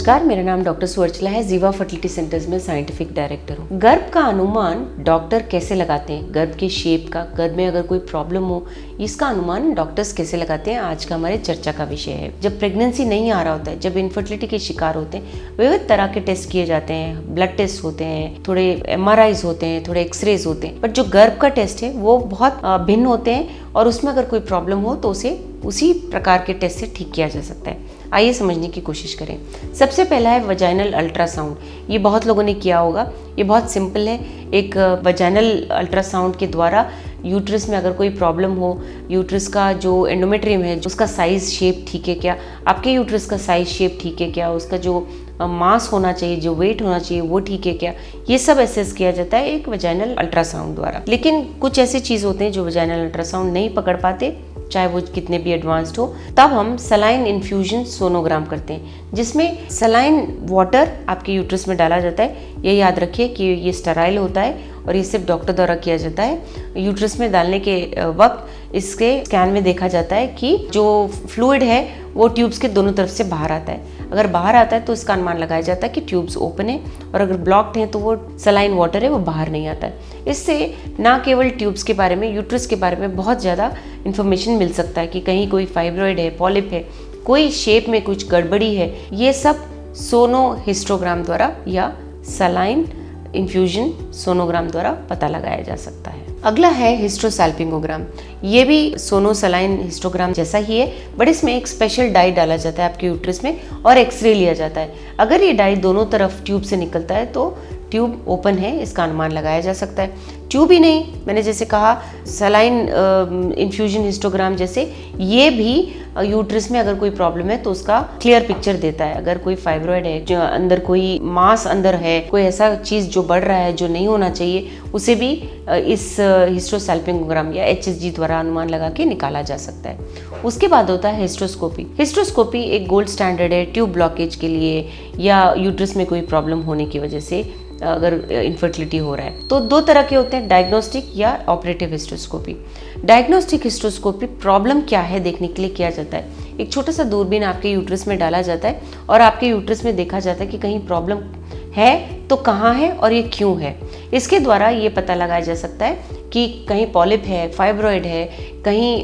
नमस्कार, मेरा नाम डॉक्टर सुवर्चला है। जीवा फर्टिलिटी सेंटर्स में साइंटिफिक डायरेक्टर हूँ। गर्भ का अनुमान डॉक्टर कैसे लगाते हैं, गर्भ के शेप का, गर्भ में अगर कोई प्रॉब्लम हो इसका अनुमान डॉक्टर्स कैसे लगाते हैं, आज का हमारे चर्चा का विषय है। जब प्रेगनेंसी नहीं आ रहा होता है, जब इनफर्टिलिटी के शिकार होते हैं, विविध तरह के टेस्ट किए जाते हैं, ब्लड टेस्ट होते हैं, थोड़े MRIs होते हैं, थोड़े एक्सरेज होते हैं, बट जो गर्भ का टेस्ट है वो बहुत भिन्न होते हैं और उसमें अगर कोई प्रॉब्लम हो तो उसे उसी प्रकार के टेस्ट से ठीक किया जा सकता है। आइए समझने की कोशिश करें। सबसे पहला है वजाइनल अल्ट्रासाउंड। ये बहुत लोगों ने किया होगा। ये बहुत सिंपल है। एक वजाइनल अल्ट्रासाउंड के द्वारा यूट्रस में अगर कोई प्रॉब्लम हो, यूट्रस का जो एंडोमेट्रियम है उसका साइज शेप ठीक है क्या, आपके यूट्रस का साइज शेप ठीक है क्या, उसका जो मास होना चाहिए, जो वेट होना चाहिए वो ठीक है क्या, ये सब असेस किया जाता है एक वजाइनल अल्ट्रासाउंड द्वारा। लेकिन कुछ ऐसी चीज़ होते हैं जो वजाइनल अल्ट्रासाउंड नहीं पकड़ पाते, चाहे वो कितने भी एडवांस्ड हो। तब हम सलाइन इन्फ्यूजन सोनोग्राम करते हैं, जिसमें सलाइन वाटर आपके यूट्रस में डाला जाता है। ये याद रखिए कि ये स्टेराइल होता है और ये सिर्फ डॉक्टर द्वारा किया जाता है। यूट्रस में डालने के वक्त इसके स्कैन में देखा जाता है कि जो फ्लूइड है वो ट्यूब्स के दोनों तरफ से बाहर आता है। अगर बाहर आता है तो इसका अनुमान लगाया जाता है कि ट्यूब्स ओपन है, और अगर ब्लॉक्ड हैं तो वो सलाइन वाटर है वो बाहर नहीं आता है। इससे ना केवल ट्यूब्स के बारे में, यूट्रस के बारे में बहुत ज़्यादा इन्फॉर्मेशन मिल सकता है कि कहीं कोई फाइब्रॉइड है, पॉलिप है, कोई शेप में कुछ गड़बड़ी है। ये सब सोनोहिस्टोग्राम द्वारा या सलाइन इन्फ्यूजन सोनोग्राम द्वारा पता लगाया जा सकता है। अगला है हिस्ट्रोसैल्पिंगोग्राम। ये भी सोनोसलाइन हिस्टोग्राम जैसा ही है, बट इसमें एक स्पेशल डाई डाला जाता है आपके यूट्रस में और एक्सरे लिया जाता है। अगर ये डाई दोनों तरफ ट्यूब से निकलता है तो ट्यूब ओपन है, इसका अनुमान लगाया जा सकता है। ट्यूब ही नहीं, मैंने जैसे कहा सलाइन इन्फ्यूजन हिस्टोग्राम जैसे, ये भी यूट्रस में अगर कोई प्रॉब्लम है तो उसका क्लियर पिक्चर देता है। अगर कोई फाइब्रॉइड है, जो अंदर कोई मास अंदर है, कोई ऐसा चीज़ जो बढ़ रहा है जो नहीं होना चाहिए, उसे भी इस हिस्ट्रोसैल्पिंगोग्राम या HSG द्वारा अनुमान लगा के निकाला जा सकता है। उसके बाद होता है हिस्ट्रोस्कोपी। हिस्ट्रोस्कोपी एक गोल्ड स्टैंडर्ड है ट्यूब ब्लॉकेज के लिए या यूट्रस में कोई प्रॉब्लम होने की वजह से अगर इनफर्टिलिटी हो रहा है। तो दो तरह के होते हैं, डायग्नोस्टिक या operative hysteroscopy. Diagnostic hysteroscopy problem क्या है देखने के लिए किया जाता है। एक छोटा सा दूरबीन आपके यूट्रस में डाला जाता है और आपके यूट्रस में देखा जाता है कि कहीं प्रॉब्लम है तो कहाँ है और ये क्यों है। इसके द्वारा ये पता लगाया जा सकता है कि कहीं पॉलिप है, फाइब्रॉइड है, कहीं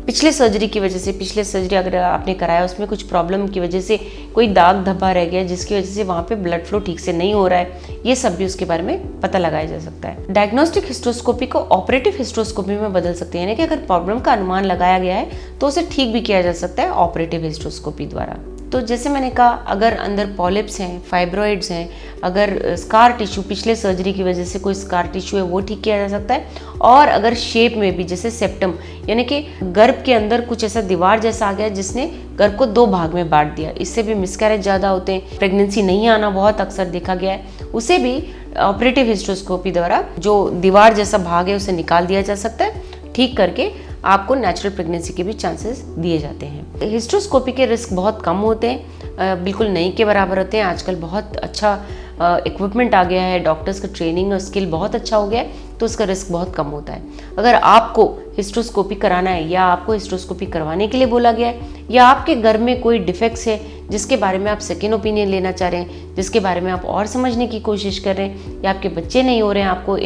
पिछले सर्जरी की वजह से, पिछले सर्जरी अगर आपने कराया उसमें कुछ प्रॉब्लम की वजह से कोई दाग धब्बा रह गया जिसकी वजह से वहाँ पे ब्लड फ्लो ठीक से नहीं हो रहा है, ये सब भी उसके बारे में पता लगाया जा सकता है। Diagnostic hysteroscopy co operative hysteroscopy में बदल सकते हैं, यानी कि अगर प्रॉब्लम का अनुमान लगाया गया है तो उसे ठीक भी किया जा सकता है ऑपरेटिव हिस्ट्रोस्कोपी द्वारा। तो जैसे मैंने कहा, अगर अंदर पॉलिप्स हैं, फाइब्रॉइड्स हैं, अगर स्कार टिश्यू पिछले सर्जरी की वजह से कोई स्कार टिश्यू है वो ठीक किया जा सकता है। और अगर शेप में भी, जैसे सेप्टम यानी कि गर्भ के अंदर कुछ ऐसा दीवार जैसा आ गया जिसने गर्भ को दो भाग में बांट दिया, इससे भी मिसकैरेज ज़्यादा होते हैं, प्रेगनेंसी नहीं आना बहुत अक्सर देखा गया है, उसे भी ऑपरेटिव हिस्ट्रोस्कोपी द्वारा जो दीवार जैसा भाग है उसे निकाल दिया जा सकता है। ठीक करके आपको नेचुरल प्रेगनेंसी के भी चांसेस दिए जाते हैं। हिस्ट्रोस्कोपी के रिस्क बहुत कम होते हैं, बिल्कुल नहीं के बराबर होते हैं। आजकल बहुत अच्छा इक्विपमेंट आ गया है, डॉक्टर्स का ट्रेनिंग और स्किल बहुत अच्छा हो गया है, तो उसका रिस्क बहुत कम होता है। अगर आपको हिस्ट्रोस्कोपी कराना है या आपको हिस्ट्रोस्कोपी करवाने के लिए बोला गया है, या आपके घर में कोई डिफेक्ट्स है जिसके बारे में आप सेकेंड ओपिनियन लेना चाह रहे हैं, जिसके बारे में आप और समझने की कोशिश कर रहे हैं, या आपके बच्चे नहीं हो रहे हैं, आपको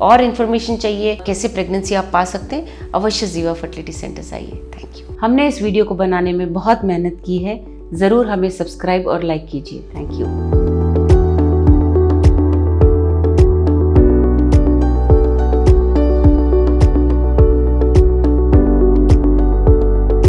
और इन्फॉर्मेशन चाहिए कैसे प्रेगनेंसी आप पा सकते हैं, अवश्य जीवा फर्टिलिटी सेंटर्स आइए। Thank you. हमने इस वीडियो को बनाने में बहुत मेहनत की है, ज़रूर हमें सब्सक्राइब और लाइक कीजिए। Thank you.